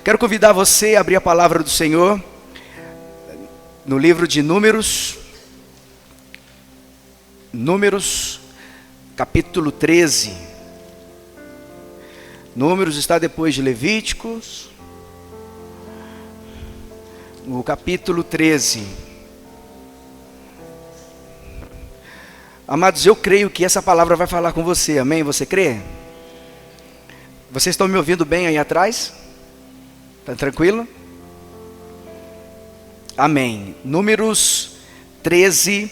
Quero convidar você a abrir a palavra do Senhor no livro de Números, capítulo 13. Números está depois de Levíticos, no capítulo 13. Amados, eu creio que essa palavra vai falar com você, amém? Você crê? Vocês estão me ouvindo bem aí atrás? Está tranquilo? Amém. Números 13,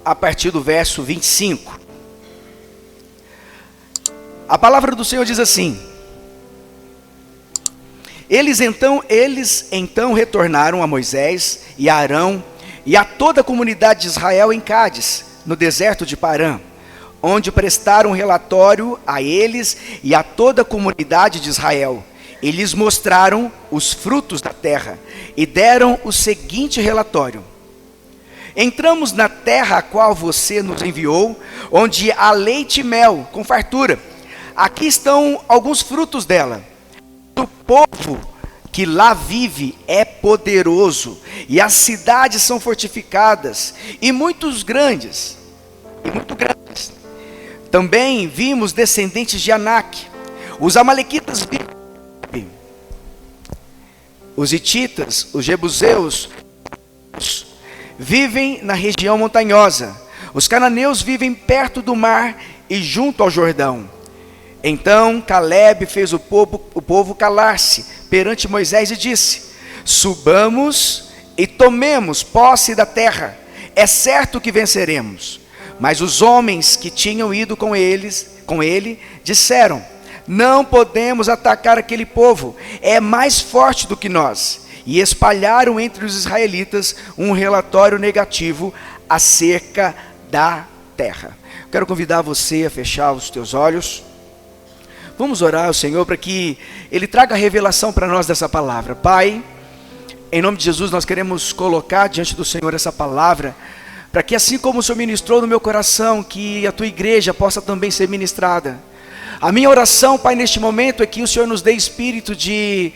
a partir do verso 25. A palavra do Senhor diz assim: Eles então retornaram a Moisés e a Arão e a toda a comunidade de Israel em Cádiz, no deserto de Parã, onde prestaram relatório a eles e a toda a comunidade de Israel. E lhes mostraram os frutos da terra e deram o seguinte relatório: Entramos na terra a qual você nos enviou, onde há leite e mel com fartura. Aqui estão alguns frutos dela. O povo que lá vive é poderoso, e as cidades são fortificadas, e muito grandes. Também vimos descendentes de Anak, os amalequitas, os hititas, os jebuseus vivem na região montanhosa, os cananeus vivem perto do mar e junto ao Jordão. Então Caleb fez o povo calar-se perante Moisés e disse: Subamos e tomemos posse da terra, é certo que venceremos. Mas os homens que tinham ido com ele disseram: Não podemos atacar aquele povo, é mais forte do que nós. E espalharam entre os israelitas um relatório negativo acerca da terra. Quero convidar você a fechar os teus olhos. Vamos orar ao Senhor para que Ele traga revelação para nós dessa palavra. Pai, em nome de Jesus, nós queremos colocar diante do Senhor essa palavra, para que assim como o Senhor ministrou no meu coração, que a Tua igreja possa também ser ministrada. A minha oração, Pai, neste momento é que o Senhor nos dê espírito de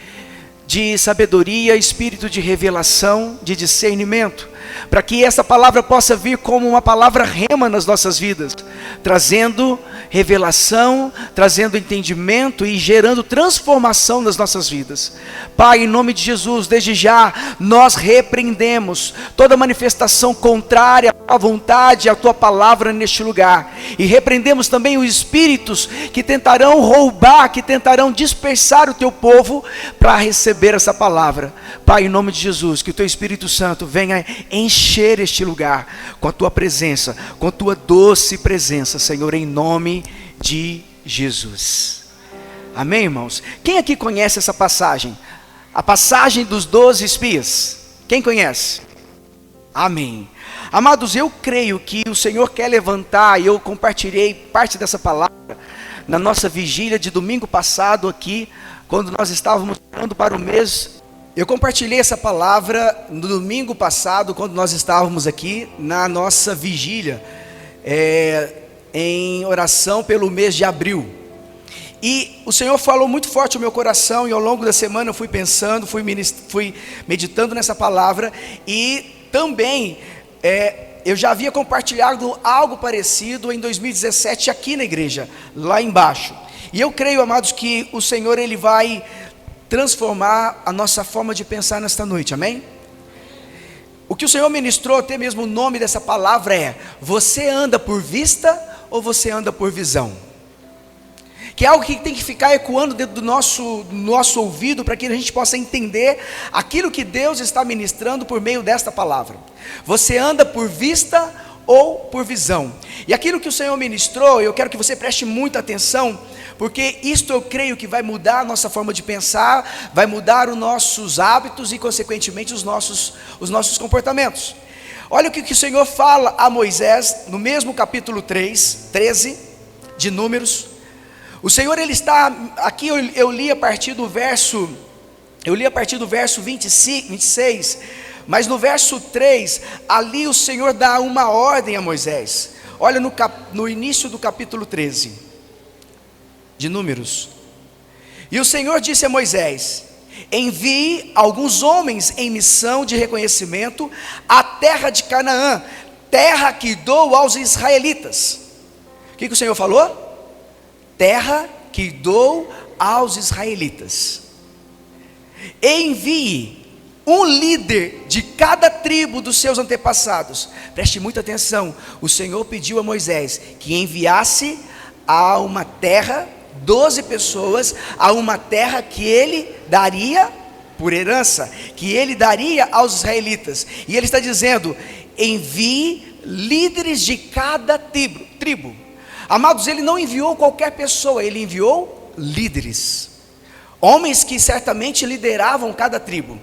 sabedoria, espírito de revelação, de discernimento, para que essa palavra possa vir como uma palavra rema nas nossas vidas, trazendo revelação, trazendo entendimento e gerando transformação nas nossas vidas. Pai, em nome de Jesus, desde já nós repreendemos toda manifestação contrária à vontade, à Tua palavra neste lugar, e repreendemos também os espíritos que tentarão roubar, que tentarão dispersar o Teu povo para receber essa palavra. Pai, em nome de Jesus, que o Teu Espírito Santo venha encher este lugar com a Tua presença, com a Tua doce presença, Senhor, em nome de Jesus. Amém, irmãos? Quem aqui conhece essa passagem? A passagem dos 12 espias. Quem conhece? Amém. Amados, eu creio que o Senhor quer levantar, e eu compartilhei parte dessa palavra na nossa vigília de domingo passado aqui, quando nós estávamos orando para o mês. Eu compartilhei essa palavra no domingo passado, quando nós estávamos aqui na nossa vigília, em oração pelo mês de abril. E o Senhor falou muito forte ao meu coração, e ao longo da semana eu fui pensando, fui meditando nessa palavra, e também eu já havia compartilhado algo parecido em 2017 aqui na igreja, lá embaixo. E eu creio, amados, que o Senhor Ele vai transformar a nossa forma de pensar nesta noite, amém? O que o Senhor ministrou, até mesmo o nome dessa palavra é: você anda por vista ou você anda por visão? Que é algo que tem que ficar ecoando dentro do nosso ouvido, para que a gente possa entender aquilo que Deus está ministrando por meio desta palavra. Você anda por vista ou por visão? E aquilo que o Senhor ministrou, eu quero que você preste muita atenção, porque isto eu creio que vai mudar a nossa forma de pensar, vai mudar os nossos hábitos e consequentemente os nossos comportamentos. Olha o que o Senhor fala a Moisés, no mesmo capítulo 13 de Números. O Senhor, Ele está, aqui eu li a partir do verso 26, mas no verso 3, ali o Senhor dá uma ordem a Moisés. Olha no início do capítulo 13 de Números. E o Senhor disse a Moisés: envie alguns homens em missão de reconhecimento à terra de Canaã, terra que dou aos israelitas. O que o Senhor falou? Terra que dou aos israelitas. Envie um líder de cada tribo dos seus antepassados. Preste muita atenção. O Senhor pediu a Moisés que enviasse a uma terra 12 pessoas, a uma terra que ele daria por herança, que ele daria aos israelitas. E ele está dizendo: envie líderes de cada tribo. Amados, ele não enviou qualquer pessoa, ele enviou líderes, homens que certamente lideravam cada tribo.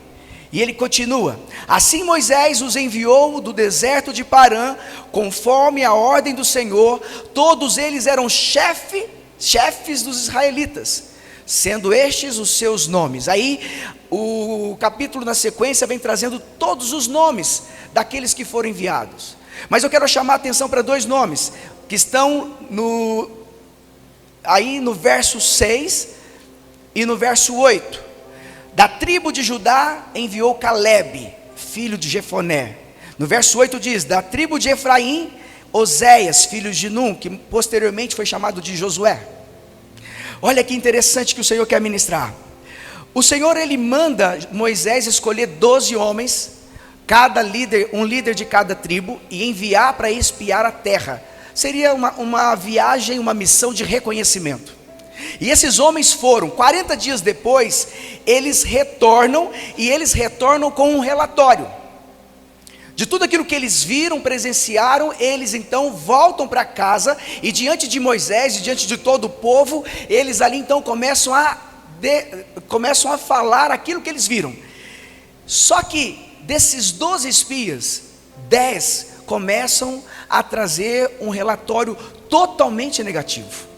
E ele continua: assim Moisés os enviou do deserto de Parã, conforme a ordem do Senhor. Todos eles eram chefes dos israelitas, sendo estes os seus nomes. Aí o capítulo na sequência vem trazendo todos os nomes daqueles que foram enviados. Mas eu quero chamar a atenção para 2 nomes que estão aí no verso 6 e no verso 8. Da tribo de Judá enviou Calebe, filho de Jefoné. No verso 8 diz: da tribo de Efraim, Oséias, filho de Num, que posteriormente foi chamado de Josué. Olha que interessante que o Senhor quer ministrar. O Senhor, ele manda Moisés escolher 12 homens, cada líder, um líder de cada tribo, e enviar para espiar a terra. Seria uma viagem, uma missão de reconhecimento. E esses homens foram, 40 dias depois, eles retornam com um relatório de tudo aquilo que eles viram, presenciaram. Eles então voltam para casa, e diante de Moisés e diante de todo o povo, eles ali então começam a falar aquilo que eles viram. Só que desses 12 espias, 10 começam a trazer um relatório totalmente negativo.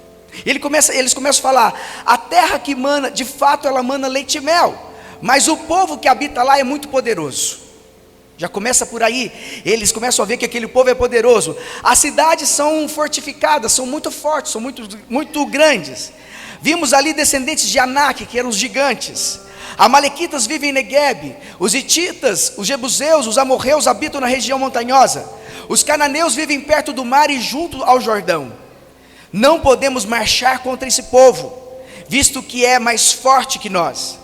Eles começam a falar: a terra que mana, de fato ela mana leite e mel, mas o povo que habita lá é muito poderoso. Já começa por aí. Eles começam a ver que aquele povo é poderoso. As cidades são fortificadas, são muito fortes, são muito grandes. Vimos ali descendentes de Anak, que eram os gigantes. Amalequitas vivem em Negueb. Os hititas, os jebuseus, os amorreus habitam na região montanhosa. Os cananeus vivem perto do mar e junto ao Jordão. Não podemos marchar contra esse povo, visto que é mais forte que nós.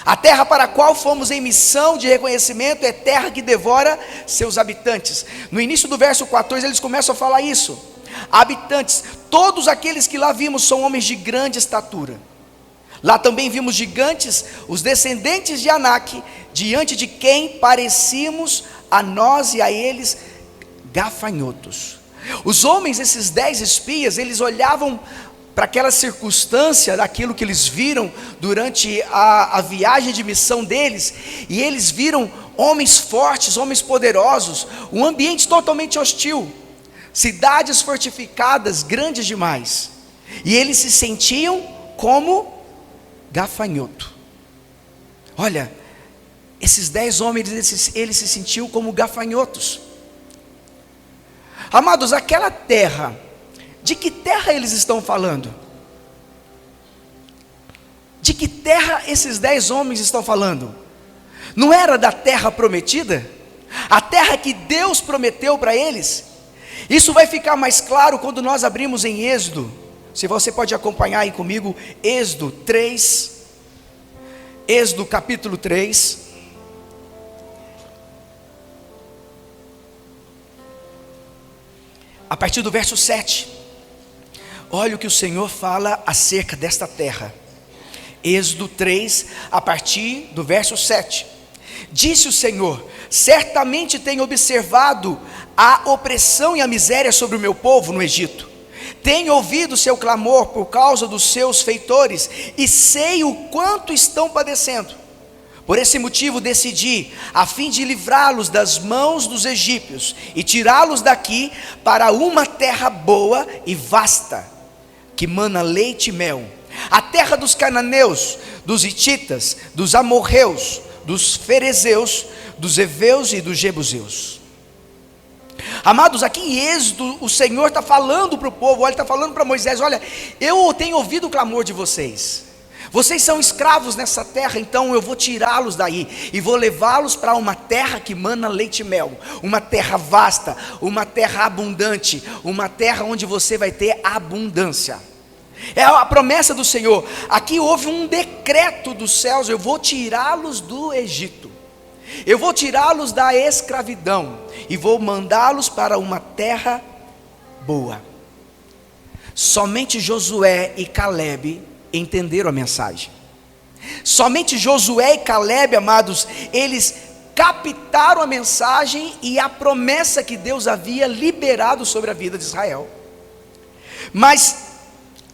A terra para a qual fomos em missão de reconhecimento é terra que devora seus habitantes. No início do verso 14 eles começam a falar isso. Habitantes, todos aqueles que lá vimos são homens de grande estatura. Lá também vimos gigantes, os descendentes de Anak, diante de quem parecíamos a nós e a eles gafanhotos. Os homens, esses 10 espias, eles olhavam para aquela circunstância, daquilo que eles viram durante a viagem de missão deles, e eles viram homens fortes, homens poderosos, um ambiente totalmente hostil, cidades fortificadas, grandes demais, e eles se sentiam como gafanhoto. Olha, esses 10 homens, eles se sentiam como gafanhotos. Amados, aquela terra, de que terra eles estão falando? De que terra esses 10 homens estão falando? Não era da terra prometida? A terra que Deus prometeu para eles? Isso vai ficar mais claro quando nós abrimos em Êxodo. Se você pode acompanhar aí comigo, Êxodo 3, Êxodo capítulo 3. A partir do verso 7, olha o que o Senhor fala acerca desta terra. Êxodo 3, a partir do verso 7. Disse o Senhor: certamente tenho observado a opressão e a miséria sobre o meu povo no Egito. Tenho ouvido seu clamor por causa dos seus feitores, e sei o quanto estão padecendo. Por esse motivo decidi, a fim de livrá-los das mãos dos egípcios e tirá-los daqui para uma terra boa e vasta, que mana leite e mel, a terra dos cananeus, dos hititas, dos amorreus, dos ferezeus, dos heveus e dos jebuseus. Amados, aqui em Êxodo, o Senhor está falando para o povo, olha, está falando para Moisés: olha, eu tenho ouvido o clamor de vocês. Vocês são escravos nessa terra, então eu vou tirá-los daí e vou levá-los para uma terra que mana leite e mel, uma terra vasta, uma terra abundante, uma terra onde você vai ter abundância. É a promessa do Senhor. Aqui houve um decreto dos céus: eu vou tirá-los do Egito, eu vou tirá-los da escravidão e vou mandá-los para uma terra boa. Somente Josué e Calebe entenderam a mensagem. Somente Josué e Calebe, amados, eles captaram a mensagem e a promessa que Deus havia liberado sobre a vida de Israel. Mas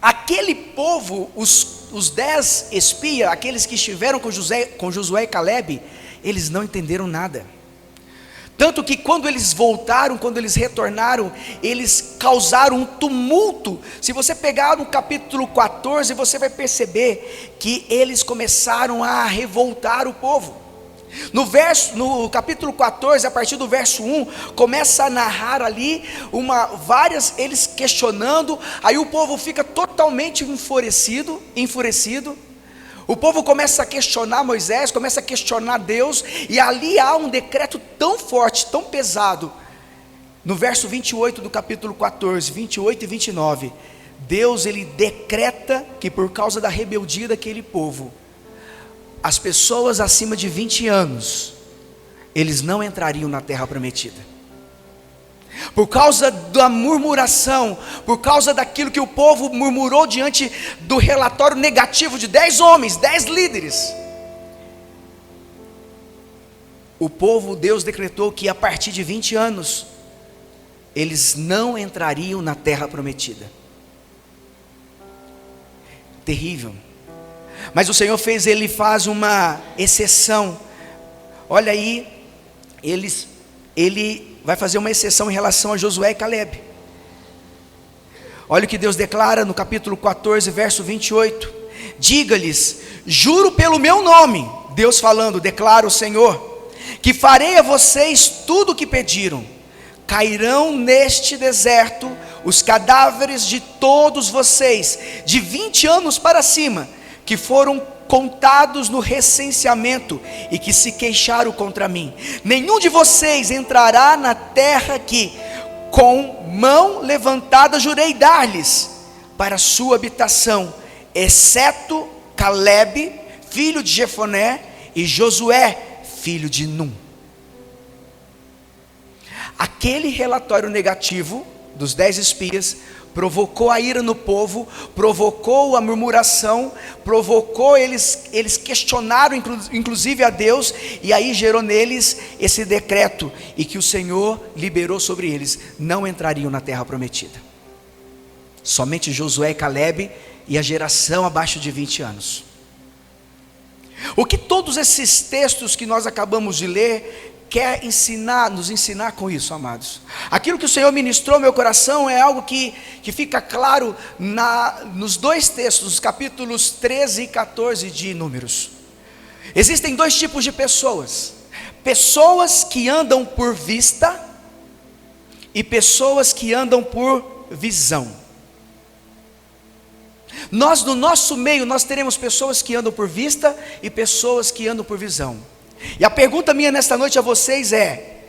aquele povo, os 10 espias, aqueles que estiveram com Josué e Calebe, eles não entenderam nada. Tanto que quando eles voltaram, quando eles retornaram, eles causaram um tumulto. Se você pegar no capítulo 14, você vai perceber que eles começaram a revoltar o povo. No capítulo 14, a partir do verso 1, começa a narrar ali eles questionando. Aí o povo fica totalmente enfurecido. O povo começa a questionar Moisés, começa a questionar Deus, e ali há um decreto tão forte, tão pesado. No verso 28 do capítulo 14, 28 e 29, Deus ele decreta que por causa da rebeldia daquele povo, as pessoas acima de 20 anos, eles não entrariam na terra prometida. Por causa da murmuração, por causa daquilo que o povo murmurou diante do relatório negativo de 10 homens, 10 líderes, o povo, Deus decretou que a partir de 20 anos, eles não entrariam na terra prometida. Terrível. Mas o Senhor ele faz uma exceção. Olha aí, ele vai fazer uma exceção em relação a Josué e Calebe. Olha o que Deus declara no capítulo 14, verso 28. Diga-lhes: juro pelo meu nome, Deus falando, declara o Senhor, que farei a vocês tudo o que pediram. Cairão neste deserto os cadáveres de todos vocês, de 20 anos para cima, que foram contados no recenseamento e que se queixaram contra mim. Nenhum de vocês entrará na terra que, com mão levantada, jurei dar-lhes para sua habitação, exceto Calebe, filho de Jefoné, e Josué, filho de Num. Aquele relatório negativo dos 10 espias provocou a ira no povo, provocou a murmuração, provocou eles questionaram inclusive a Deus, e aí gerou neles esse decreto, e que o Senhor liberou sobre eles: não entrariam na terra prometida. Somente Josué e Calebe e a geração abaixo de 20 anos. O que todos esses textos que nós acabamos de ler quer nos ensinar com isso, amados? Aquilo que o Senhor ministrou ao meu coração é algo que fica claro nos 2 textos, os capítulos 13 e 14 de Números. Existem 2 tipos de pessoas: pessoas que andam por vista e pessoas que andam por visão. Nós, no nosso meio, nós teremos pessoas que andam por vista e pessoas que andam por visão. E a pergunta minha nesta noite a vocês é: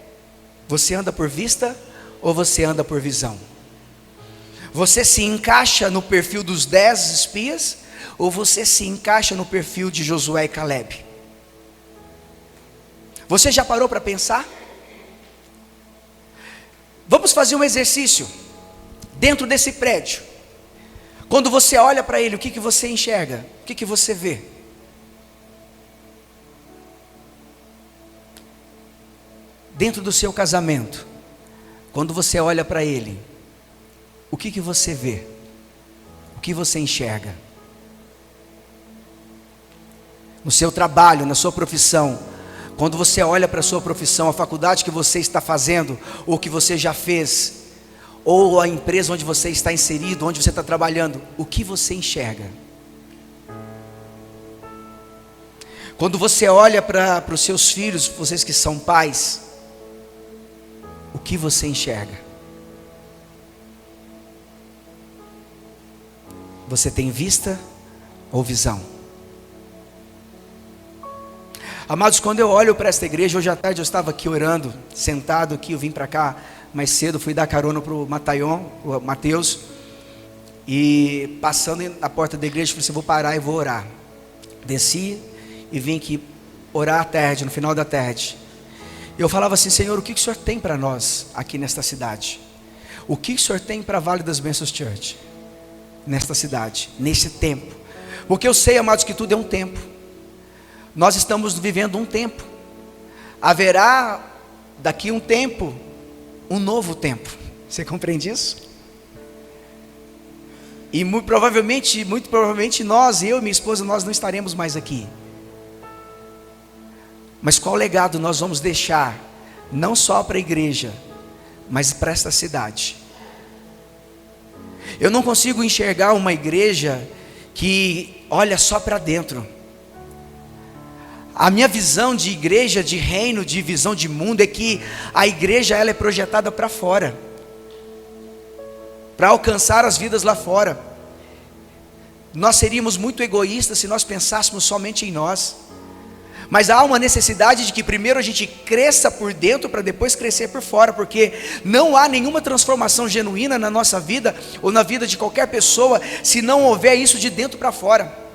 você anda por vista ou você anda por visão? Você se encaixa no perfil dos 10 espias ou você se encaixa no perfil de Josué e Calebe? Você já parou para pensar? Vamos fazer um exercício dentro desse prédio. Quando você olha para ele, o que você enxerga? O que você vê? Dentro do seu casamento, quando você olha para ele, o que você vê? O que você enxerga? No seu trabalho, na sua profissão, quando você olha para a sua profissão, a faculdade que você está fazendo, ou que você já fez, ou a empresa onde você está inserido, onde você está trabalhando, o que você enxerga? Quando você olha para os seus filhos, vocês que são pais, o que você enxerga? Você tem vista ou visão? Amados, quando eu olho para esta igreja, hoje à tarde eu estava aqui orando, sentado aqui, eu vim para cá mais cedo, fui dar carona para o Mateus, e passando na porta da igreja, falei assim, vou parar e vou orar. Desci e vim aqui orar à tarde, no final da tarde. Eu falava assim, Senhor, o que o Senhor tem para nós aqui nesta cidade? O que o Senhor tem para Vale das Bênçãos Church? Nesta cidade, nesse tempo. Porque eu sei, amados, que tudo é um tempo. Nós estamos vivendo um tempo. Haverá daqui um tempo, um novo tempo. Você compreende isso? E muito provavelmente nós, eu e minha esposa, nós não estaremos mais aqui. Mas qual legado nós vamos deixar, não só para a igreja, mas para esta cidade? Eu não consigo enxergar uma igreja que olha só para dentro. A minha visão de igreja, de reino, de visão de mundo é que a igreja ela é projetada para fora, para alcançar as vidas lá fora. Nós seríamos muito egoístas se nós pensássemos somente em nós. Mas há uma necessidade de que primeiro a gente cresça por dentro para depois crescer por fora, porque não há nenhuma transformação genuína na nossa vida ou na vida de qualquer pessoa se não houver isso de dentro para fora.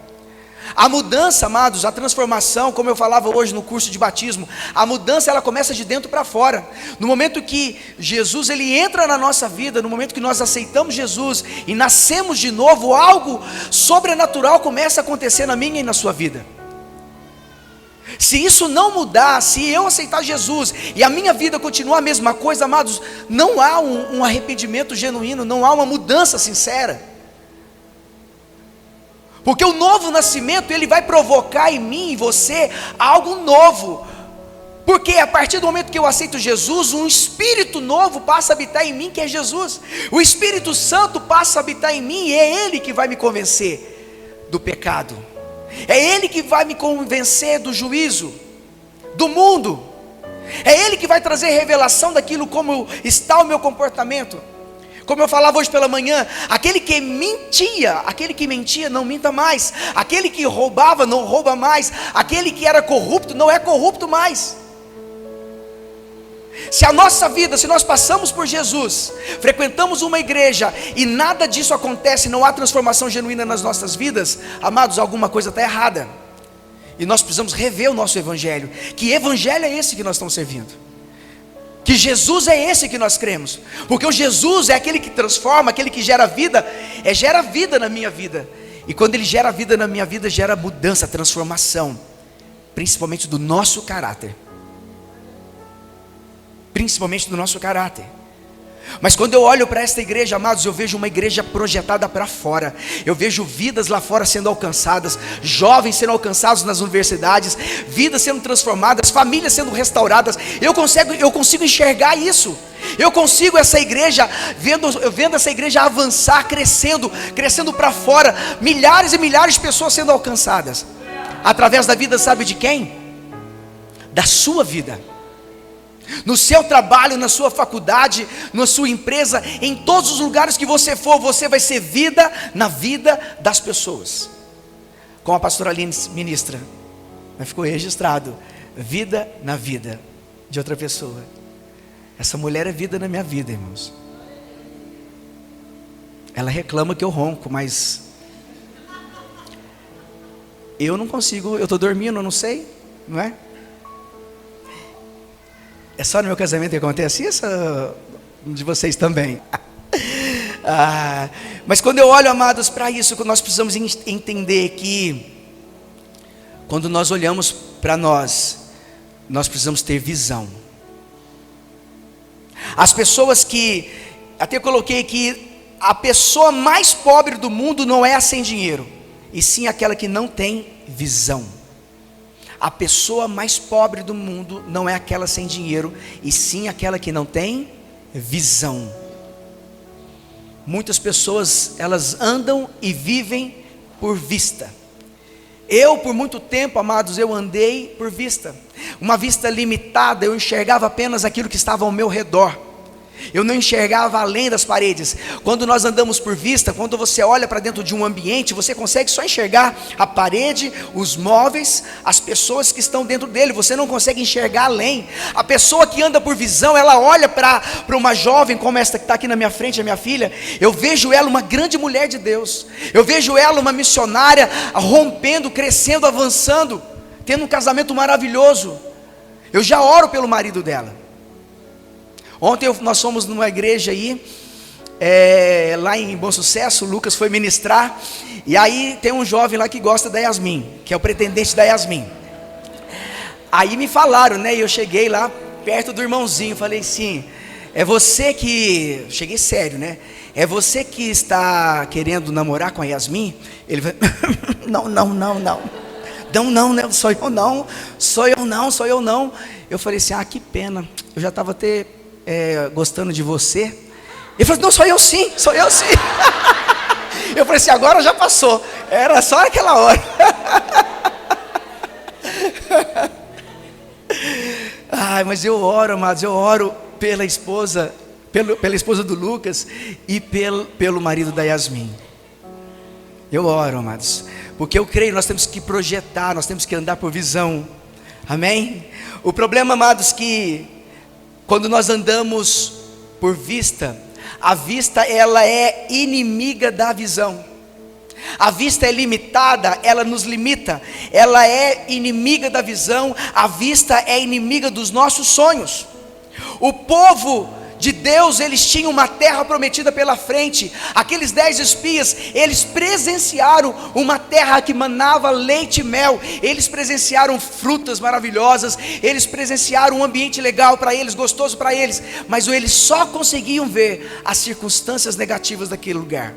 A mudança, amados, a transformação, como eu falava hoje no curso de batismo, a mudança ela começa de dentro para fora. No momento que Jesus ele entra na nossa vida, no momento que nós aceitamos Jesus e nascemos de novo, algo sobrenatural começa a acontecer na minha e na sua vida. Se isso não mudar, se eu aceitar Jesus e a minha vida continuar a mesma coisa, amados, não há um arrependimento genuíno, não há uma mudança sincera. Porque o novo nascimento, ele vai provocar em mim e você algo novo. Porque a partir do momento que eu aceito Jesus, um Espírito novo passa a habitar em mim, que é Jesus. O Espírito Santo passa a habitar em mim e é Ele que vai me convencer do pecado. É Ele que vai me convencer do juízo, do mundo. É Ele que vai trazer revelação daquilo como está o meu comportamento. Como eu falava hoje pela manhã, aquele que mentia não minta mais. Aquele que roubava não rouba mais. Aquele que era corrupto não é corrupto mais. Se a nossa vida, se nós passamos por Jesus, frequentamos uma igreja e nada disso acontece, não há transformação genuína nas nossas vidas, amados, alguma coisa está errada. E nós precisamos rever o nosso evangelho. Que evangelho é esse que nós estamos servindo? Que Jesus é esse que nós cremos? Porque o Jesus é aquele que transforma, aquele que gera vida na minha vida. E quando Ele gera vida na minha vida, gera mudança, transformação, principalmente do nosso caráter. Principalmente do nosso caráter. Mas quando eu olho para esta igreja, amados, eu vejo uma igreja projetada para fora. Eu vejo vidas lá fora sendo alcançadas, jovens sendo alcançados nas universidades, vidas sendo transformadas, famílias sendo restauradas. Eu consigo enxergar isso. Eu consigo essa igreja, vendo essa igreja avançar, crescendo para fora, milhares e milhares de pessoas sendo alcançadas. Através da vida, sabe de quem? Da sua vida. No seu trabalho, na sua faculdade, na sua empresa, em todos os lugares que você for, você vai ser vida na vida das pessoas. Como a pastora Aline ministra, mas ficou registrado, vida na vida de outra pessoa. Essa mulher é vida na minha vida, irmãos. Ela reclama que eu ronco, mas eu não consigo, eu estou dormindo, eu não sei, não é? É só no meu casamento que acontece isso? De vocês também. Mas quando eu olho, amados, para isso, nós precisamos entender que quando nós olhamos para nós precisamos ter visão. As pessoas que, até eu coloquei que a pessoa mais pobre do mundo não é a sem dinheiro, e sim aquela que não tem visão. A pessoa mais pobre do mundo não é aquela sem dinheiro, e sim aquela que não tem visão. Muitas pessoas, elas andam e vivem por vista. Eu, por muito tempo, amados, eu andei por vista. Uma vista limitada, eu enxergava apenas aquilo que estava ao meu redor. Eu não enxergava além das paredes. Quando nós andamos por vista, quando você olha para dentro de um ambiente, você consegue só enxergar a parede, os móveis, as pessoas que estão dentro dele. Você não consegue enxergar além. A pessoa que anda por visão, ela olha para uma jovem como esta que está aqui na minha frente, a minha filha. Eu vejo ela uma grande mulher de Deus. Eu vejo ela uma missionária, rompendo, crescendo, avançando, tendo um casamento maravilhoso. Eu já oro pelo marido dela. Ontem nós fomos numa igreja aí, lá em Bom Sucesso. O Lucas foi ministrar, e aí tem um jovem lá que gosta da Yasmin, que é o pretendente da Yasmin. Aí me falaram, né, e eu cheguei lá perto do irmãozinho, falei assim, é você que, cheguei sério, né, é você que está querendo namorar com a Yasmin? Ele vai, não, sou eu não. Eu falei assim, que pena, eu já estava até gostando de você. Ele falou, não, sou eu sim. Eu falei assim, agora já passou, era só aquela hora. Mas eu oro, amados, eu oro pela esposa do Lucas e pelo marido da Yasmin. Eu oro, amados, porque eu creio, nós temos que projetar, nós temos que andar por visão. Amém? O problema, amados, que quando nós andamos por vista, a vista ela é inimiga da visão. A vista é limitada, ela nos limita. Ela é inimiga da visão. A vista é inimiga dos nossos sonhos. O povo de Deus, eles tinham uma terra prometida pela frente. Aqueles 10 espias, eles presenciaram uma terra que manava leite e mel. Eles presenciaram frutas maravilhosas. Eles presenciaram um ambiente legal para eles, gostoso para eles. Mas eles só conseguiam ver as circunstâncias negativas daquele lugar.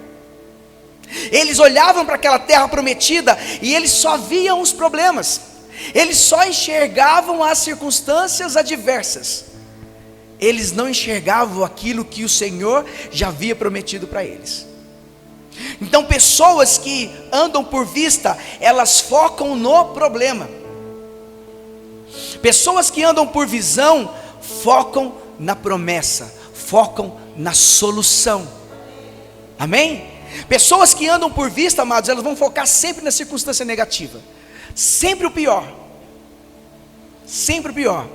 Eles olhavam para aquela terra prometida e eles só viam os problemas. Eles só enxergavam as circunstâncias adversas. Eles não enxergavam aquilo que o Senhor já havia prometido para eles. Então, pessoas que andam por vista, elas focam no problema. Pessoas que andam por visão, focam na promessa, focam na solução. Amém? Pessoas que andam por vista, amados, elas vão focar sempre na circunstância negativa. Sempre o pior. Sempre o pior.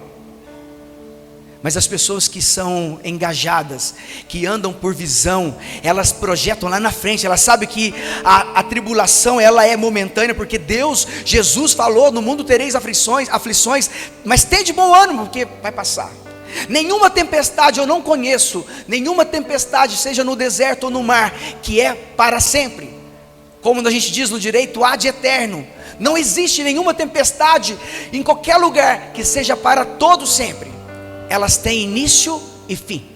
Mas as pessoas que são engajadas, que andam por visão, elas projetam lá na frente. Elas sabem que a tribulação ela é momentânea, porque Deus, Jesus falou, no mundo tereis aflições, mas tende bom ânimo, porque vai passar. Nenhuma tempestade eu não conheço, nenhuma tempestade, seja no deserto ou no mar, que é para sempre. Como a gente diz no direito, ad eterno. Não existe nenhuma tempestade em qualquer lugar que seja para todo sempre. Elas têm início e fim.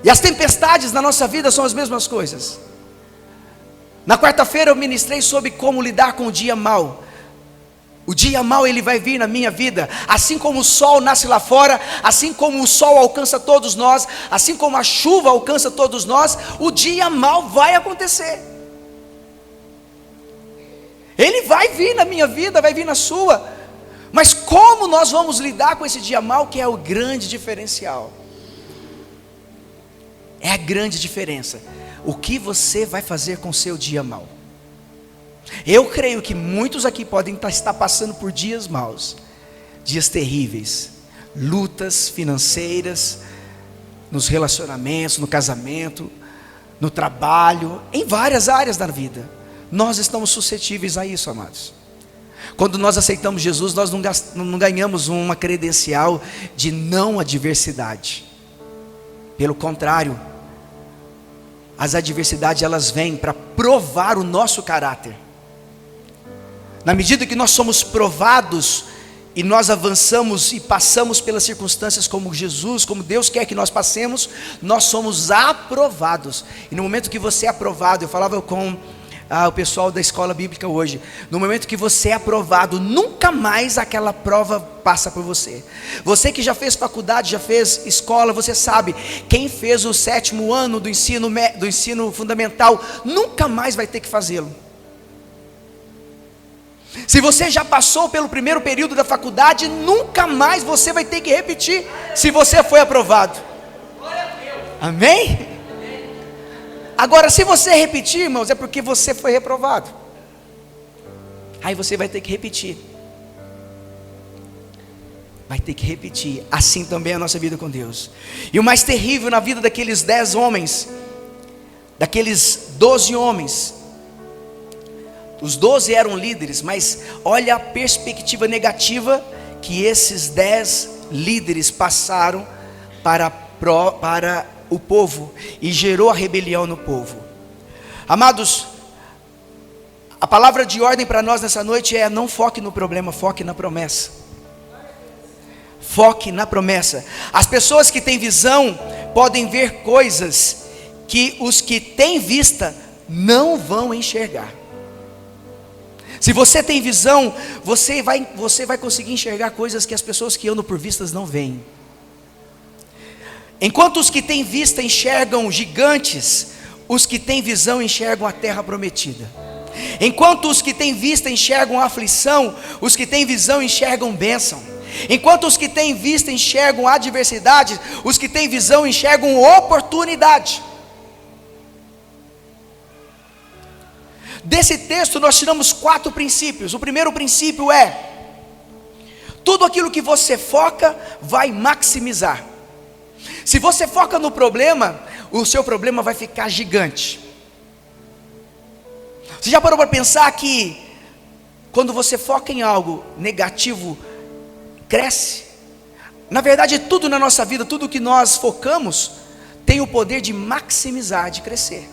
E as tempestades na nossa vida são as mesmas coisas. Na quarta-feira eu ministrei sobre como lidar com o dia mau. O dia mau ele vai vir na minha vida. Assim como o sol nasce lá fora, assim como o sol alcança todos nós, assim como a chuva alcança todos nós, o dia mau vai acontecer. Ele vai vir na minha vida, vai vir na sua. Mas como nós vamos lidar com esse dia mau, que é o grande diferencial? É a grande diferença. O que você vai fazer com o seu dia mau? Eu creio que muitos aqui podem estar passando por dias maus, dias terríveis, lutas financeiras, nos relacionamentos, no casamento, no trabalho, em várias áreas da vida. Nós estamos suscetíveis a isso, amados. Quando nós aceitamos Jesus, nós não ganhamos uma credencial de não adversidade. Pelo contrário, as adversidades elas vêm para provar o nosso caráter. Na medida que nós somos provados e nós avançamos e passamos pelas circunstâncias como Jesus, como Deus quer que nós passemos, nós somos aprovados. E no momento que você é aprovado, eu falava com o pessoal da escola bíblica hoje, no momento que você é aprovado, nunca mais aquela prova passa por você. Você que já fez faculdade, já fez escola, você sabe, quem fez o 7º ano do ensino fundamental, nunca mais vai ter que fazê-lo. Se você já passou pelo primeiro período da faculdade, nunca mais você vai ter que repetir, se você foi aprovado. Amém? Agora, se você repetir, irmãos, é porque você foi reprovado. Aí você vai ter que repetir. Vai ter que repetir. Assim também é a nossa vida com Deus. E o mais terrível na vida daqueles 10 homens, daqueles 12 homens, os 12 eram líderes, mas olha a perspectiva negativa que esses 10 líderes passaram para o povo, e gerou a rebelião no povo. Amados, a palavra de ordem para nós nessa noite é: não foque no problema, foque na promessa. Foque na promessa. As pessoas que têm visão podem ver coisas que os que têm vista não vão enxergar. Se você tem visão, você vai conseguir enxergar coisas que as pessoas que andam por vistas não veem. Enquanto os que têm vista enxergam gigantes, os que têm visão enxergam a terra prometida. Enquanto os que têm vista enxergam aflição, os que têm visão enxergam bênção. Enquanto os que têm vista enxergam adversidade, os que têm visão enxergam oportunidade. Desse texto nós tiramos 4 princípios. O primeiro princípio é: tudo aquilo que você foca vai maximizar. Se você foca no problema, o seu problema vai ficar gigante. Você já parou para pensar que quando você foca em algo negativo, cresce? Na verdade, tudo na nossa vida, tudo que nós focamos, tem o poder de maximizar, de crescer.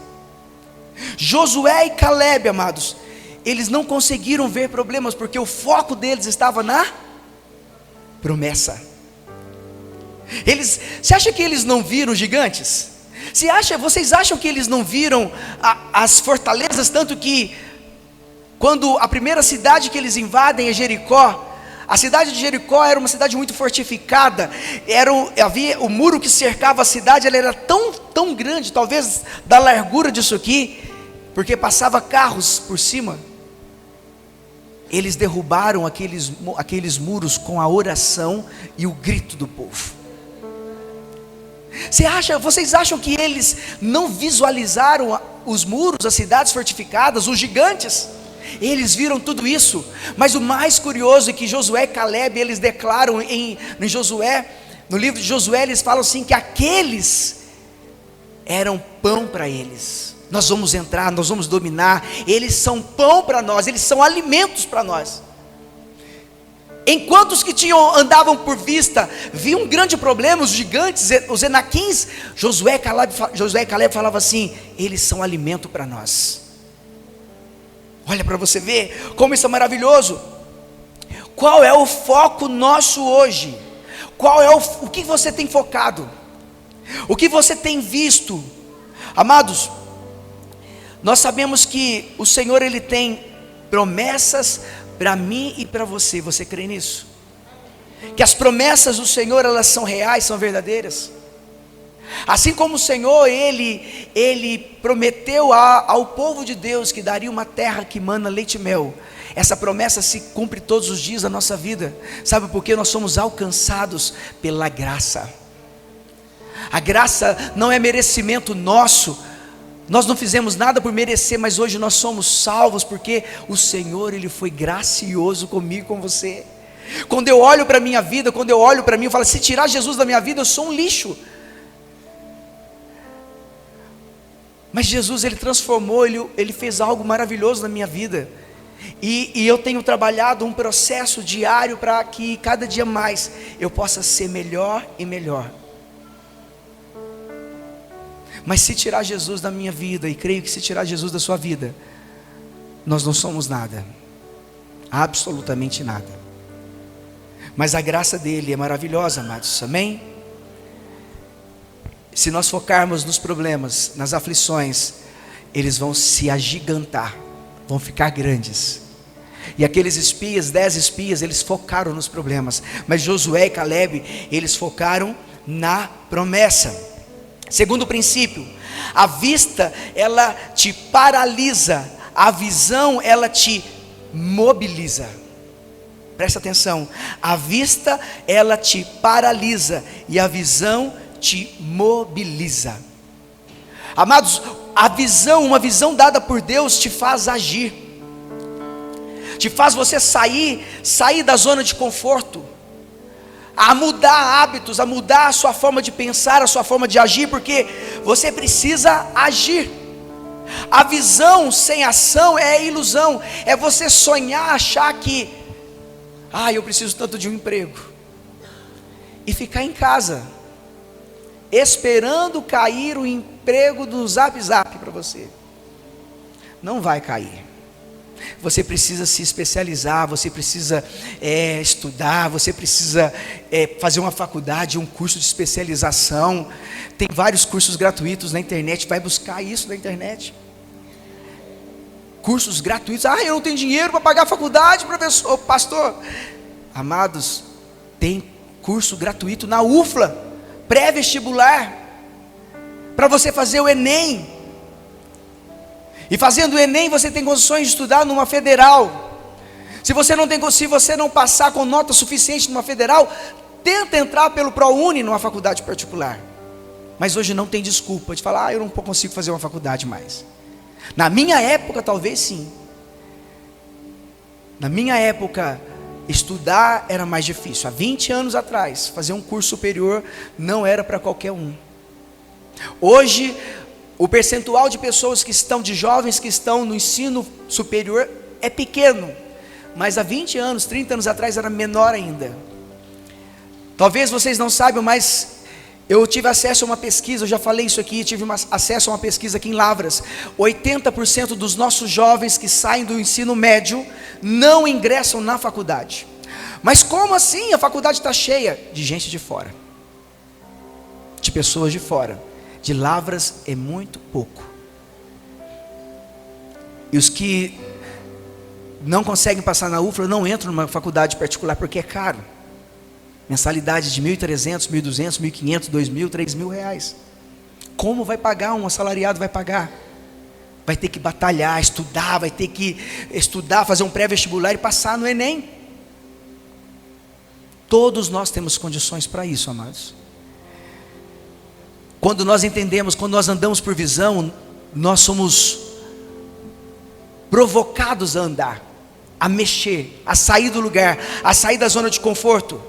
Josué e Caleb, amados, eles não conseguiram ver problemas, porque o foco deles estava na promessa. Você acha que eles não viram gigantes? Vocês acham que eles não viram as fortalezas? Tanto que quando a primeira cidade que eles invadem é Jericó, a cidade de Jericó era uma cidade muito fortificada. Havia o muro que cercava a cidade, ela era tão grande, talvez da largura disso aqui, porque passava carros por cima. Eles derrubaram aqueles muros com a oração e o grito do povo. Vocês acham que eles não visualizaram os muros, as cidades fortificadas, os gigantes? Eles viram tudo isso. Mas o mais curioso é que Josué e Caleb, eles declaram no livro de Josué, eles falam assim, que aqueles eram pão para eles. Nós vamos entrar, nós vamos dominar. Eles são pão para nós, eles são alimentos para nós. Enquanto os que andavam por vista viam um grande problema, os gigantes, os enaquins, Josué e Caleb falavam assim: eles são alimento para nós. Olha para você ver como isso é maravilhoso. Qual é o foco nosso hoje? O que você tem focado? O que você tem visto? Amados, nós sabemos que o Senhor, Ele tem promessas para mim e para você. Você crê nisso? Que as promessas do Senhor, elas são reais, são verdadeiras. Assim como o Senhor, Ele prometeu ao povo de Deus que daria uma terra que mana leite e mel. Essa promessa se cumpre todos os dias da nossa vida. Sabe por quê? Nós somos alcançados pela graça. A graça não é merecimento nosso. Nós não fizemos nada por merecer, mas hoje nós somos salvos porque o Senhor, Ele foi gracioso comigo, com você. Quando eu olho para a minha vida, quando eu olho para mim, eu falo: se tirar Jesus da minha vida, eu sou um lixo. Mas Jesus, Ele transformou, Ele fez algo maravilhoso na minha vida. E eu tenho trabalhado um processo diário para que cada dia mais eu possa ser melhor e melhor. Mas se tirar Jesus da minha vida, e creio que se tirar Jesus da sua vida, nós não somos nada, absolutamente nada. Mas a graça dele é maravilhosa, amados, amém? Se nós focarmos nos problemas, nas aflições, eles vão se agigantar, vão ficar grandes. E aqueles espias, 10 espias, eles focaram nos problemas, mas Josué e Caleb, eles focaram na promessa. Segundo princípio, a vista, ela te paralisa, a visão, ela te mobiliza. Presta atenção, a vista, ela te paralisa, e a visão te mobiliza. Amados, uma visão dada por Deus te faz agir, te faz você sair da zona de conforto, a mudar hábitos, a mudar a sua forma de pensar, a sua forma de agir, porque você precisa agir. A visão sem ação é ilusão, é você sonhar, achar que, eu preciso tanto de um emprego, e ficar em casa, esperando cair o emprego do Zap Zap para você. Não vai cair. Você precisa se especializar, você precisa estudar, você precisa fazer uma faculdade, um curso de especialização. Tem vários cursos gratuitos na internet, vai buscar isso na internet. Cursos gratuitos. Eu não tenho dinheiro para pagar a faculdade, professor, pastor. Amados, tem curso gratuito na UFLA, pré-vestibular, para você fazer o Enem. E fazendo o Enem, você tem condições de estudar numa federal. Se você não passar com nota suficiente numa federal, tenta entrar pelo ProUni numa faculdade particular. Mas hoje não tem desculpa de falar, eu não consigo fazer uma faculdade mais. Na minha época, talvez sim. Na minha época, estudar era mais difícil. Há 20 anos atrás, fazer um curso superior não era para qualquer um. Hoje, o percentual de jovens que estão no ensino superior é pequeno, mas há 20 anos, 30 anos atrás era menor ainda. Talvez vocês não saibam, mas eu tive acesso a uma pesquisa, eu já falei isso aqui, acesso a uma pesquisa aqui em Lavras. 80% dos nossos jovens que saem do ensino médio não ingressam na faculdade. Mas como assim? A faculdade está cheia de gente de fora, de pessoas de fora. De Lavras é muito pouco. E os que não conseguem passar na UFLA não entram numa faculdade particular porque é caro. Mensalidade de 1.300, 1.200, 1.500, 2.000, 3.000 reais. Como vai pagar? Um assalariado vai pagar? Vai ter que batalhar, estudar, vai ter que estudar, fazer um pré-vestibular e passar no Enem. Todos nós temos condições para isso, amados. Quando nós entendemos, quando nós andamos por visão, nós somos provocados a andar, a mexer, a sair do lugar, a sair da zona de conforto.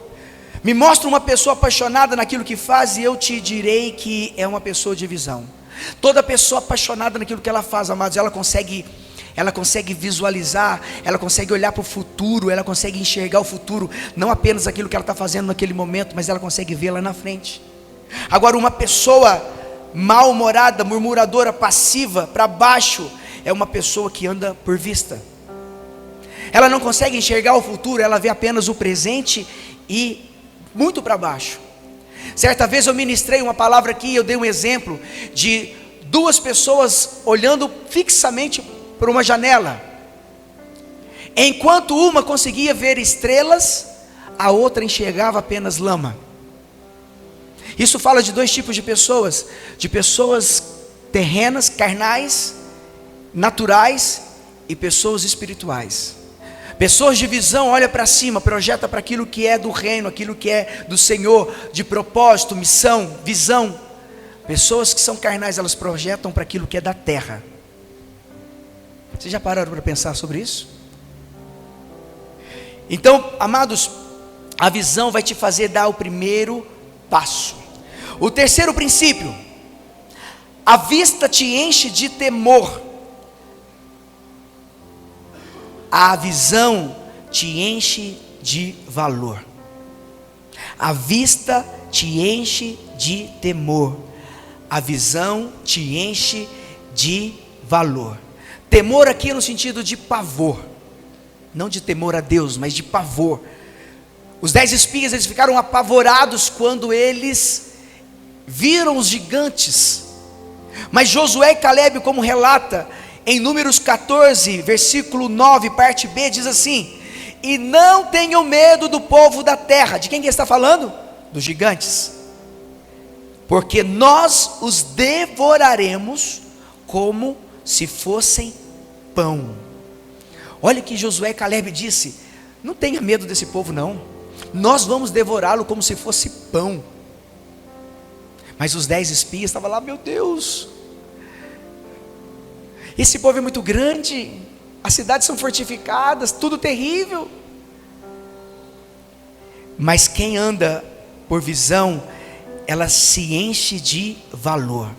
Me mostra uma pessoa apaixonada naquilo que faz e eu te direi que é uma pessoa de visão. Toda pessoa apaixonada naquilo que ela faz, amados, ela consegue visualizar, ela consegue olhar para o futuro, ela consegue enxergar o futuro, não apenas aquilo que ela está fazendo naquele momento, mas ela consegue ver lá na frente. Agora, uma pessoa mal-humorada, murmuradora, passiva, para baixo, é uma pessoa que anda por vista. Ela não consegue enxergar o futuro, ela vê apenas o presente e muito para baixo. Certa vez eu ministrei uma palavra aqui, eu dei um exemplo de duas pessoas olhando fixamente por uma janela. Enquanto uma conseguia ver estrelas, a outra enxergava apenas lama. Isso fala de dois tipos de pessoas terrenas, carnais, naturais e pessoas espirituais. Pessoas de visão olham para cima, projeta para aquilo que é do reino, aquilo que é do Senhor, de propósito, missão, visão. Pessoas que são carnais, elas projetam para aquilo que é da terra. Vocês já pararam para pensar sobre isso? Então, amados, a visão vai te fazer dar o primeiro passo. O terceiro princípio: a vista te enche de temor, a visão te enche de valor. A vista te enche de temor, a visão te enche de valor. Temor aqui no sentido de pavor, não de temor a Deus, mas de pavor. Os 10 espias, eles ficaram apavorados quando eles viram os gigantes. Mas Josué e Calebe, como relata em Números 14, versículo 9, parte B, diz assim: e não tenham medo do povo da terra. De quem que ele está falando? Dos gigantes. Porque nós os devoraremos como se fossem pão. Olha o que Josué e Calebe disse: não tenha medo desse povo não, nós vamos devorá-lo como se fosse pão. Mas os 10 espias estavam lá, meu Deus, esse povo é muito grande, as cidades são fortificadas, tudo terrível. Mas quem anda por visão, ela se enche de valor.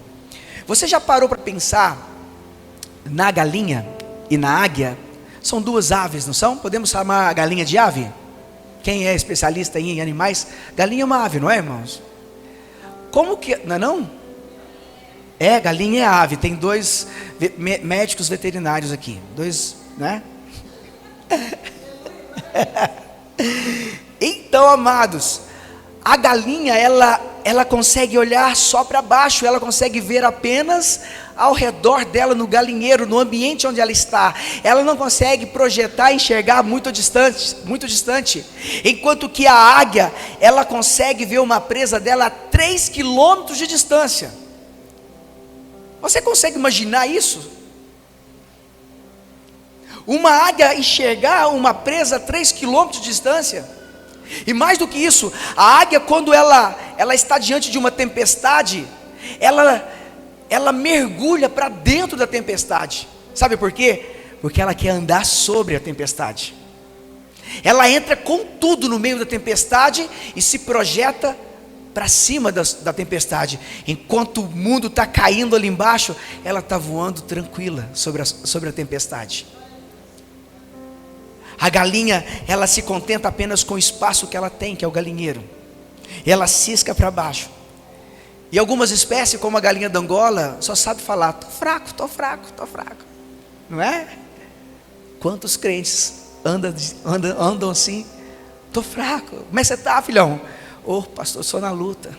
Você já parou para pensar na galinha e na águia? São duas aves, não são? Podemos chamar a galinha de ave? Quem é especialista em animais? Galinha é uma ave, não é, irmãos? Como que, não é não? É, galinha é ave. Tem 2 médicos veterinários aqui. 2, né? Então, amados, a galinha, ela consegue olhar só para baixo, ela consegue ver apenas ao redor dela, no galinheiro, no ambiente onde ela está. Ela não consegue projetar, enxergar muito distante. Enquanto que a águia, ela consegue ver uma presa dela a 3 quilômetros de distância. Você consegue imaginar isso? Uma águia enxergar uma presa a 3 quilômetros de distância? E mais do que isso, a águia, quando ela está diante de uma tempestade, ela mergulha para dentro da tempestade. Sabe por quê? Porque ela quer andar sobre a tempestade. Ela entra com tudo no meio da tempestade e se projeta para cima da tempestade. Enquanto o mundo está caindo ali embaixo, ela está voando tranquila sobre a tempestade. A galinha, ela se contenta apenas com o espaço que ela tem, que é o galinheiro. Ela cisca para baixo. E algumas espécies, como a galinha da Angola, só sabe falar: tô fraco, tô fraco, tô fraco. Não é? Quantos crentes andam assim? Tô fraco. Como é que você está, filhão? Ô, pastor, sou na luta.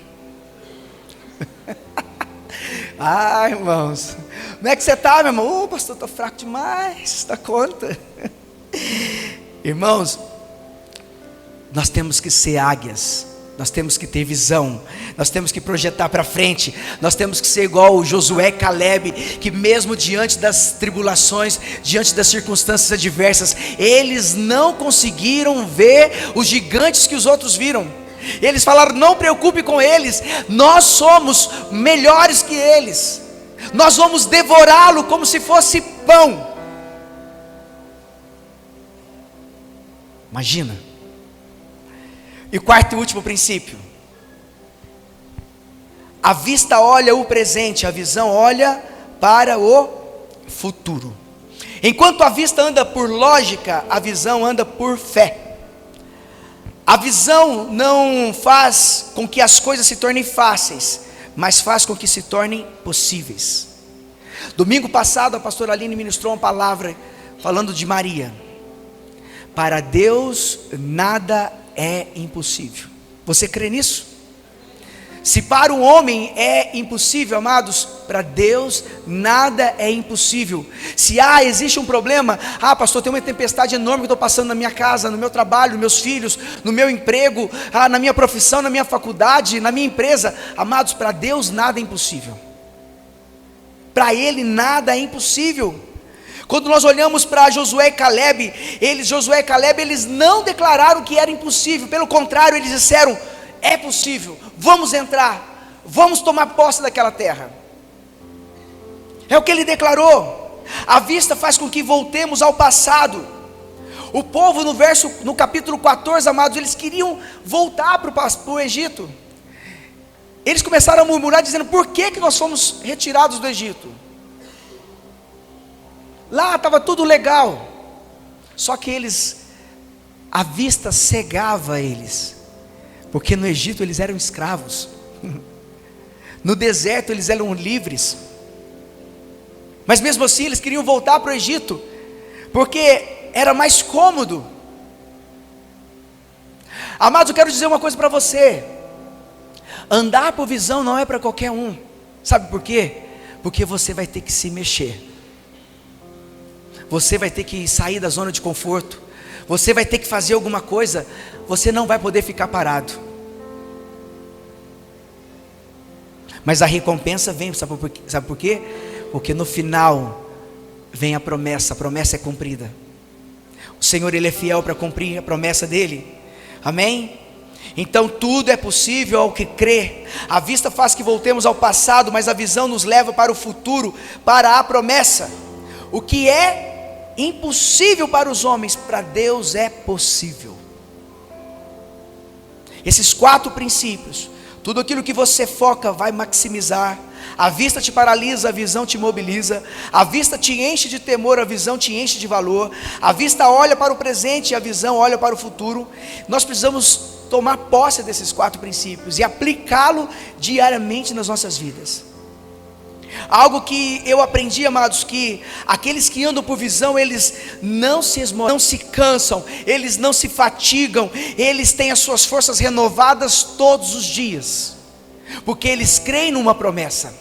Ah, irmãos, como é que você está, meu irmão? Ô, pastor, tô fraco demais, dá conta. Irmãos, nós temos que ser águias, nós temos que ter visão, nós temos que projetar para frente, nós temos que ser igual o Josué e Caleb, que mesmo diante das tribulações, diante das circunstâncias adversas, eles não conseguiram ver os gigantes que os outros viram. Eles falaram: não preocupe com eles, nós somos melhores que eles, nós vamos devorá-lo como se fosse pão. Imagina. E quarto e último princípio: a vista olha o presente, a visão olha para o futuro. Enquanto a vista anda por lógica, a visão anda por fé. A visão não faz com que as coisas se tornem fáceis, mas faz com que se tornem possíveis. Domingo passado a pastora Aline ministrou uma palavra falando de Maria. Para Deus nada é impossível. Você crê nisso? Se para o homem é impossível, amados, para Deus nada é impossível. Se existe um problema, pastor, tem uma tempestade enorme que eu estou passando na minha casa, no meu trabalho, nos meus filhos, no meu emprego, na minha profissão, na minha faculdade, na minha empresa. Amados, para Deus nada é impossível. Para Ele nada é impossível. Quando nós olhamos para Josué e Caleb, eles não declararam que era impossível, pelo contrário, eles disseram: é possível, vamos entrar, vamos tomar posse daquela terra. É o que ele declarou. A vista faz com que voltemos ao passado. O povo no capítulo 14, amados, eles queriam voltar para o Egito. Eles começaram a murmurar dizendo: por que nós fomos retirados do Egito? Lá estava tudo legal. Só que a vista cegava eles, porque no Egito eles eram escravos, no deserto eles eram livres. Mas mesmo assim eles queriam voltar para o Egito, porque era mais cômodo. Amados, eu quero dizer uma coisa para você: andar por visão não é para qualquer um. Sabe por quê? Porque você vai ter que se mexer. Você vai ter que sair da zona de conforto. Você vai ter que fazer alguma coisa. Você não vai poder ficar parado. Mas a recompensa vem, sabe por quê? Porque no final vem a promessa é cumprida. O Senhor, Ele é fiel para cumprir a promessa dEle. Amém? Então tudo é possível ao que crê. A vista faz que voltemos ao passado, mas a visão nos leva para o futuro, para a promessa. O que é impossível para os homens, para Deus é possível. Esses 4 princípios, tudo aquilo que você foca vai maximizar. A vista te paralisa, a visão te mobiliza. A vista te enche de temor, a visão te enche de valor. A vista olha para o presente, a visão olha para o futuro. Nós precisamos tomar posse desses 4 princípios e aplicá-lo diariamente nas nossas vidas. Algo que eu aprendi, amados, que aqueles que andam por visão, eles não se esmorecem, não se cansam, eles não se fatigam, eles têm as suas forças renovadas todos os dias, porque eles creem numa promessa.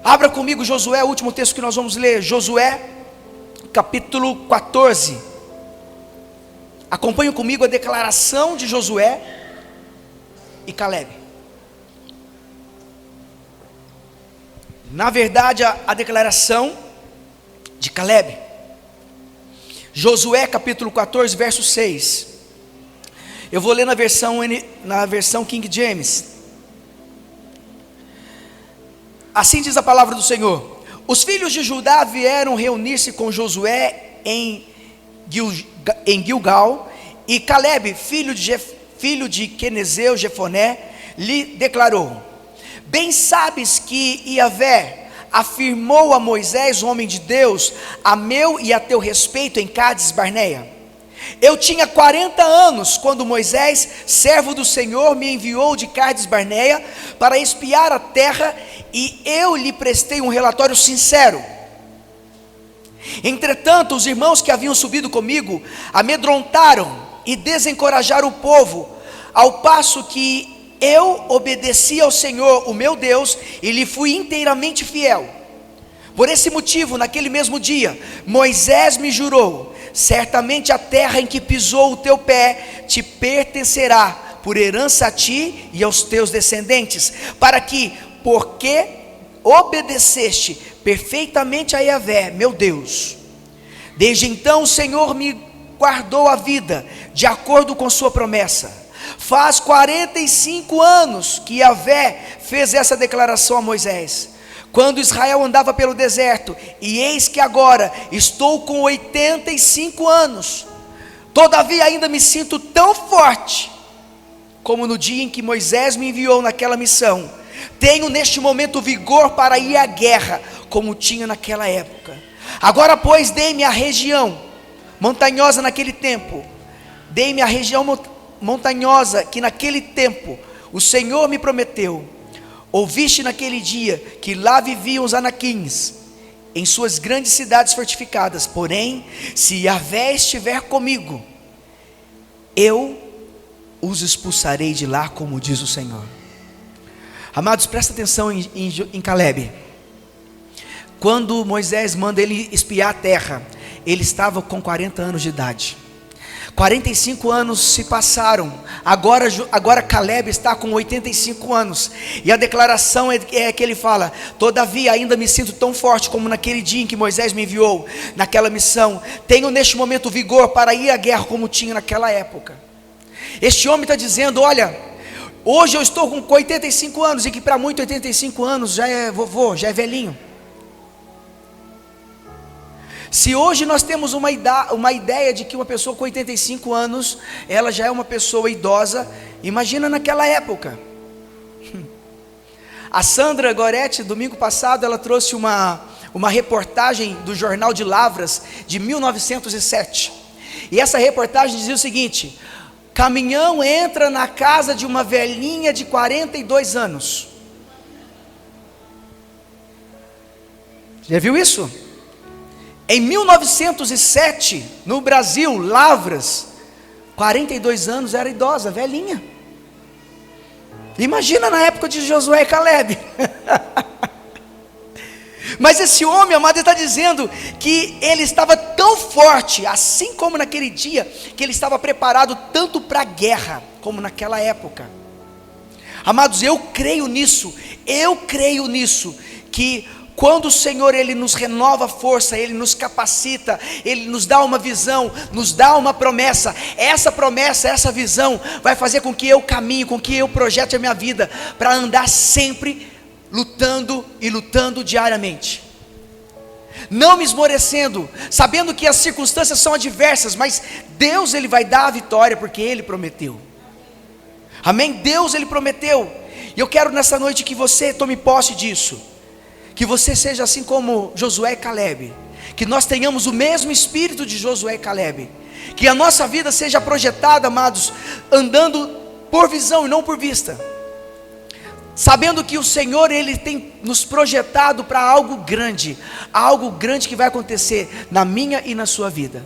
Abra comigo Josué, o último texto que nós vamos ler, Josué, capítulo 14. Acompanhe comigo a declaração de Josué e Caleb. Na verdade, a declaração de Caleb. Josué capítulo 14, verso 6. Eu vou ler na versão King James. Assim diz a palavra do Senhor: os filhos de Judá vieram reunir-se com Josué em Gilgal, e Caleb, filho de Quenezeu Jefoné, lhe declarou: bem sabes que Yahvé afirmou a Moisés, homem de Deus, a meu e a teu respeito em Cádiz Barneia. Eu tinha 40 anos quando Moisés, servo do Senhor, me enviou de Cádiz Barneia para espiar a terra, e eu lhe prestei um relatório sincero. Entretanto, os irmãos que haviam subido comigo amedrontaram e desencorajaram o povo, ao passo que eu obedeci ao Senhor, o meu Deus, e lhe fui inteiramente fiel. Por esse motivo, naquele mesmo dia, Moisés me jurou: certamente a terra em que pisou o teu pé te pertencerá por herança a ti e aos teus descendentes, para que, porque obedeceste perfeitamente a Yahvé, meu Deus, desde então o Senhor me guardou a vida, de acordo com sua promessa. Faz 45 anos que Yahvé fez essa declaração a Moisés, quando Israel andava pelo deserto, e eis que agora estou com 85 anos, todavia ainda me sinto tão forte, como no dia em que Moisés me enviou naquela missão. Tenho neste momento vigor para ir à guerra, como tinha naquela época. Agora pois, dei-me a região montanhosa naquele tempo, dei-me a região montanhosa que naquele tempo o Senhor me prometeu. Ouviste naquele dia que lá viviam os anaquins, em suas grandes cidades fortificadas. Porém, se Yahvé estiver comigo, eu os expulsarei de lá, como diz o Senhor. Amados, presta atenção em Caleb. Quando Moisés manda ele espiar a terra, ele estava com 40 anos de idade. 45 anos se passaram, agora Caleb está com 85 anos, e a declaração é que ele fala: todavia ainda me sinto tão forte como naquele dia em que Moisés me enviou naquela missão. Tenho neste momento vigor para ir à guerra, como tinha naquela época. Este homem está dizendo: olha, hoje eu estou com 85 anos, e que para muito 85 anos já é vovô, já é velhinho. Se hoje nós temos uma ideia de que uma pessoa com 85 anos, ela já é uma pessoa idosa, imagina naquela época. A Sandra Goretti, domingo passado, ela trouxe uma reportagem do Jornal de Lavras, de 1907, e essa reportagem dizia o seguinte: caminhão entra na casa de uma velhinha de 42 anos. Já viu isso? Em 1907, no Brasil, Lavras, 42 anos, era idosa, velhinha. Imagina na época de Josué e Caleb. Mas esse homem, amado, está dizendo que ele estava tão forte, assim como naquele dia, que ele estava preparado tanto para a guerra, como naquela época. Amados, eu creio nisso, que quando o Senhor Ele nos renova a força, Ele nos capacita, Ele nos dá uma visão, nos dá uma promessa, essa visão vai fazer com que eu caminhe, com que eu projete a minha vida, para andar sempre lutando e lutando diariamente, não me esmorecendo, sabendo que as circunstâncias são adversas, mas Deus Ele vai dar a vitória, porque Ele prometeu, amém? Deus Ele prometeu, e eu quero nessa noite que você tome posse disso, que você seja assim como Josué e Calebe, que nós tenhamos o mesmo espírito de Josué e Calebe, que a nossa vida seja projetada, amados, andando por visão e não por vista, sabendo que o Senhor Ele tem nos projetado para algo grande que vai acontecer na minha e na sua vida,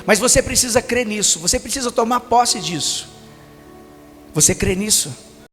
mas você precisa crer nisso, você precisa tomar posse disso. Você crê nisso?